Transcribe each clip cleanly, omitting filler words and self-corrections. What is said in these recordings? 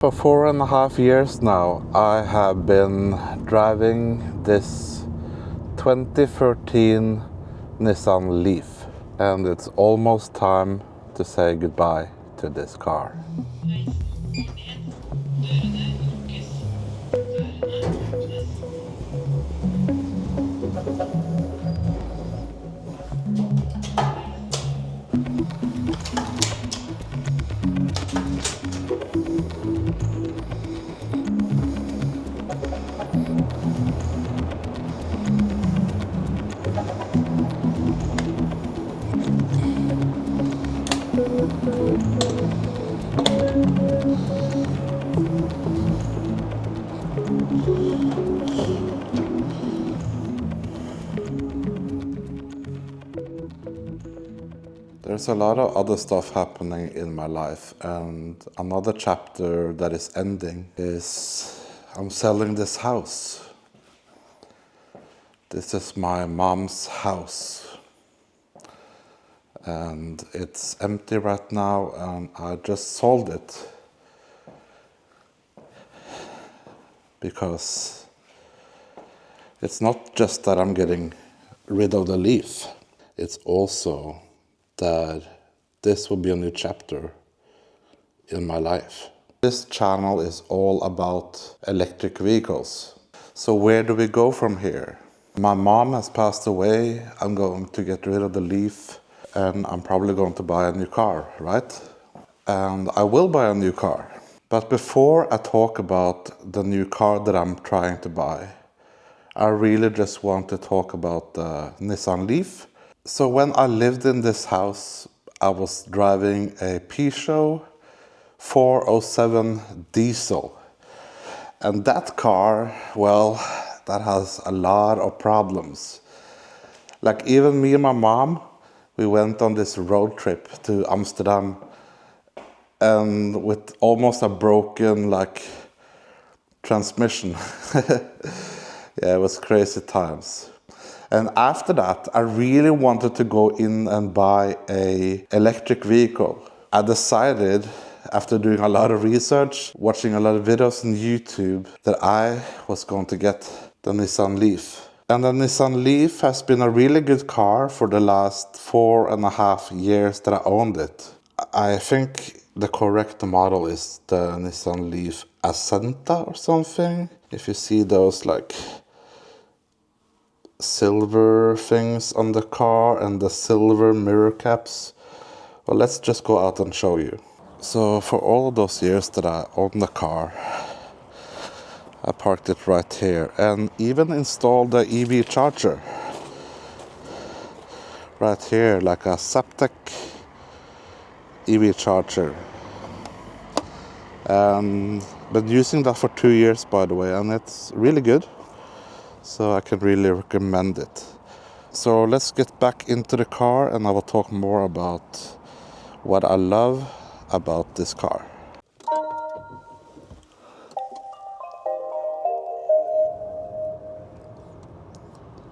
For 4.5 years now, I have been driving this 2013 Nissan Leaf, and it's almost time to say goodbye to this car. There's a lot of other stuff happening in my life, and another chapter that is ending is I'm selling this house. This is my mom's house, and it's empty right now, and I just sold it because it's not just that I'm getting rid of the Leaf, it's also that this will be a new chapter in my life. This channel is all about electric vehicles. So where do we go from here? My mom has passed away. I'm going to get rid of the Leaf, and I'm probably going to buy a new car, right? And I will buy a new car. But before I talk about the new car that I'm trying to buy, I really just want to talk about the Nissan Leaf. So when I lived in this house, I was driving a Peugeot 407 diesel. And that car, well, that has a lot of problems. Like even me and my mom, we went on this road trip to Amsterdam, and with almost a broken transmission. Yeah, it was crazy times. And after that, I really wanted to go in and buy an electric vehicle. I decided, after doing a lot of research, watching a lot of videos on YouTube, that I was going to get the Nissan Leaf. And the Nissan Leaf has been a really good car for the last 4.5 years that I owned it. I think the correct model is the Nissan Leaf Ascenta or something. If you see those silver things on the car and the silver mirror caps. Well, let's just go out and show you. So for all of those years that I owned the car, I parked it right here and even installed the EV charger right here, like a Zaptec EV charger. Been using that for 2 years, by the way, and it's really good. So I can really recommend it. So let's get back into the car and I will talk more about what I love about this car.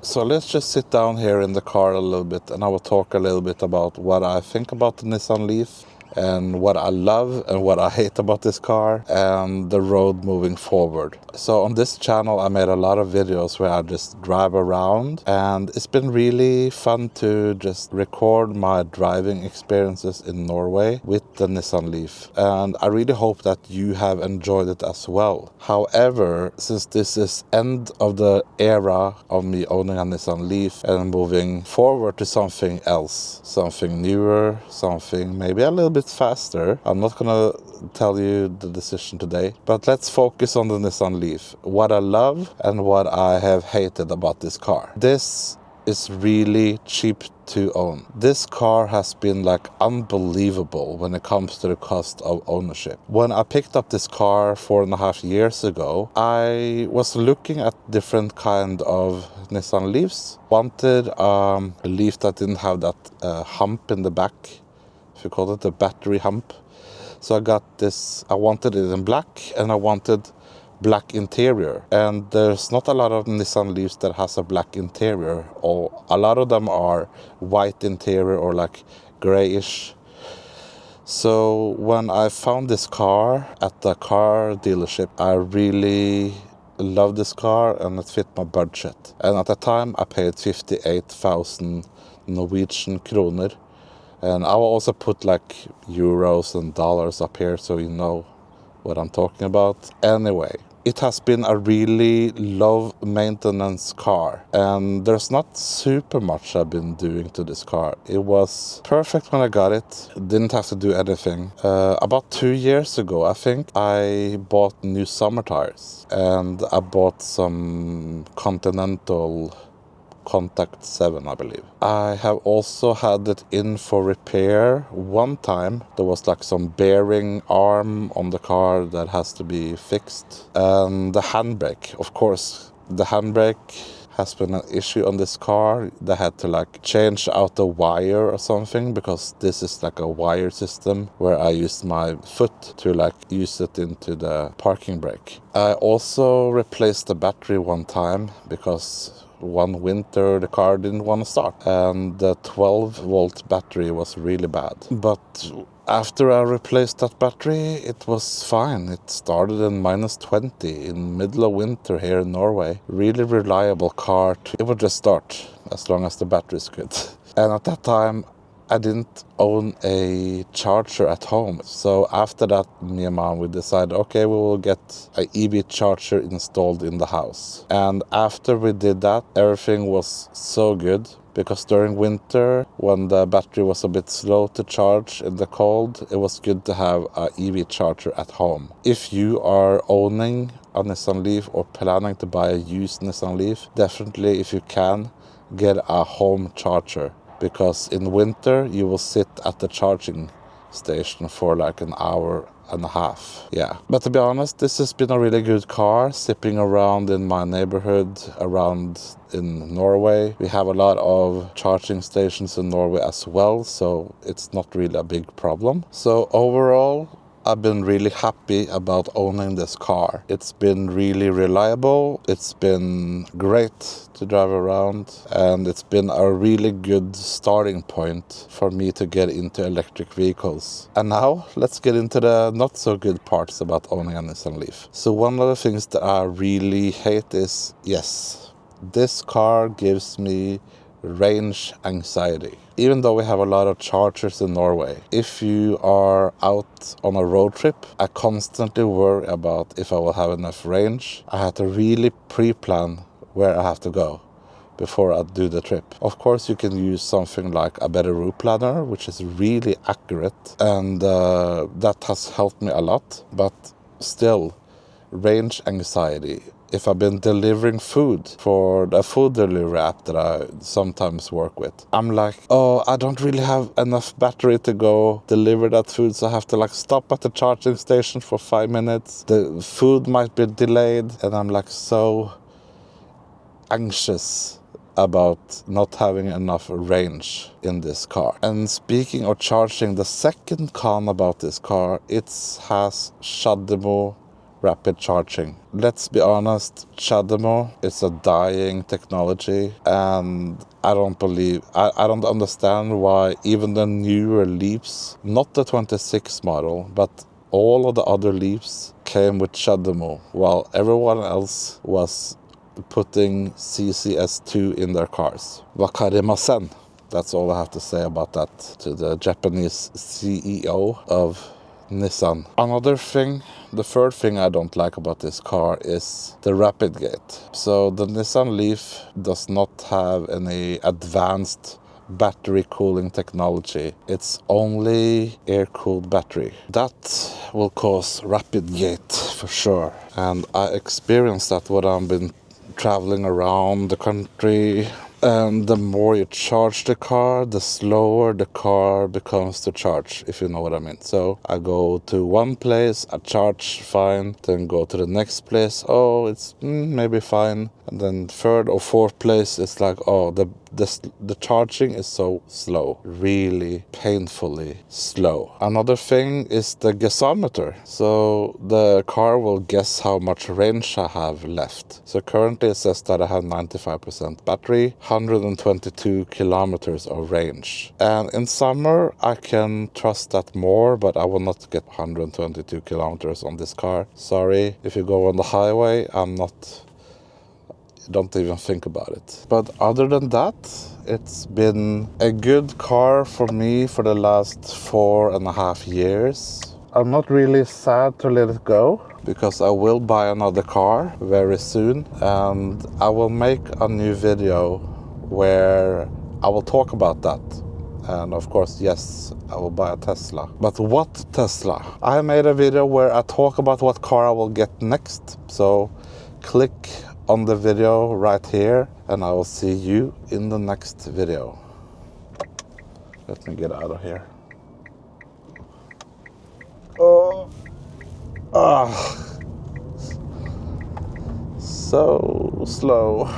So let's just sit down here in the car a little bit and I will talk a little bit about what I think about the Nissan Leaf and what I love and what I hate about this car and the road moving forward. So on this channel I made a lot of videos where I just drive around, and it's been really fun to just record my driving experiences in Norway with the Nissan Leaf, and I really hope that you have enjoyed it as well. However, since this is end of the era of me owning a Nissan Leaf and moving forward to something else, something newer, something maybe a little bit faster, I'm not gonna tell you the decision today, but let's focus on the Nissan Leaf, what I love and what I have hated about this car. This is really cheap to own. This car has been unbelievable when it comes to the cost of ownership. When I picked up this car 4.5 years ago, I was looking at different kind of Nissan Leafs. Wanted a Leaf that didn't have that hump in the back, if you call it the battery hump. So I got this, I wanted it in black and I wanted black interior, and there's not a lot of Nissan Leafs that has a black interior, or a lot of them are white interior or grayish. So when I found this car at the car dealership, I really loved this car and it fit my budget. And at the time I paid 58,000 Norwegian kroner. And I will also put like euros and dollars up here so you know what I'm talking about. Anyway, it has been a really low maintenance car, and there's not super much I've been doing to this car. It was perfect when I got it, didn't have to do anything. About 2 years ago, I think, I bought new summer tires, and I bought some Continental Contact 7, I believe. I have also had it in for repair one time. There was like some bearing arm on the car that has to be fixed. And the handbrake, of course, the handbrake has been an issue on this car. They had to like change out the wire or something, because this is like a wire system where I used my foot to like use it into the parking brake. I also replaced the battery one time because one winter the car didn't want to start and the 12-volt battery was really bad. But after I replaced that battery, it was fine. It started in -20 in middle of winter here in Norway. Really reliable car. It would just start as long as the battery is good. And at that time, I didn't own a charger at home. So after that, me and mom, we decided, okay, we will get an EV charger installed in the house. And after we did that, everything was so good. Because during winter, when the battery was a bit slow to charge in the cold, it was good to have an EV charger at home. If you are owning a Nissan Leaf or planning to buy a used Nissan Leaf, definitely, if you can, get a home charger. Because in winter, you will sit at the charging station for like an hour and a half. Yeah. But to be honest, this has been a really good car, zipping around in my neighborhood, around in Norway. We have a lot of charging stations in Norway as well, so it's not really a big problem. So overall, I've been really happy about owning this car. It's been really reliable, it's been great to drive around, and it's been a really good starting point for me to get into electric vehicles. And now, let's get into the not so good parts about owning a Nissan Leaf. So one of the things that I really hate is, yes, this car gives me range anxiety. Even though we have a lot of chargers in Norway, if you are out on a road trip, I constantly worry about if I will have enough range. I have to really pre-plan where I have to go before I do the trip. Of course, you can use something like a better route planner, which is really accurate, and that has helped me a lot. But still, range anxiety. If I've been delivering food for the food delivery app that I sometimes work with, I'm like, oh, I don't really have enough battery to go deliver that food, so I have to like stop at the charging station for 5 minutes. The food might be delayed, and I'm like so anxious about not having enough range in this car. And speaking of charging, the second con about this car, it has CHAdeMO rapid charging. Let's be honest, CHAdeMO is a dying technology, and I don't understand why even the newer Leafs, not the 26 model, but all of the other Leafs came with CHAdeMO, while everyone else was putting CCS2 in their cars. Wakarimasen. That's all I have to say about that to the Japanese CEO of Nissan. Another thing, the third thing I don't like about this car is the Rapidgate. So the Nissan Leaf does not have any advanced battery cooling technology. It's only air-cooled battery. That will cause Rapidgate for sure. And I experienced that when I've been traveling around the country. And the more you charge the car, the slower the car becomes to charge, if you know what I mean. So I go to one place, I charge fine, then go to the next place, oh, it's maybe fine. And then third or fourth place, it's like, oh, the charging is so slow, really painfully slow. Another thing is the gasometer. So the car will guess how much range I have left. So currently it says that I have 95% battery, 122 kilometers of range. And in summer I can trust that more, but I will not get 122 kilometers on this car. Sorry, if you go on the highway, don't even think about it. But other than that, it's been a good car for me for the last 4.5 years. I'm not really sad to let it go, because I will buy another car very soon, and I will make a new video where I will talk about that. And of course, yes, I will buy a Tesla. But what Tesla? I made a video where I talk about what car I will get next. So click on the video right here, and I will see you in the next video. Let me get out of here. Oh, so slow.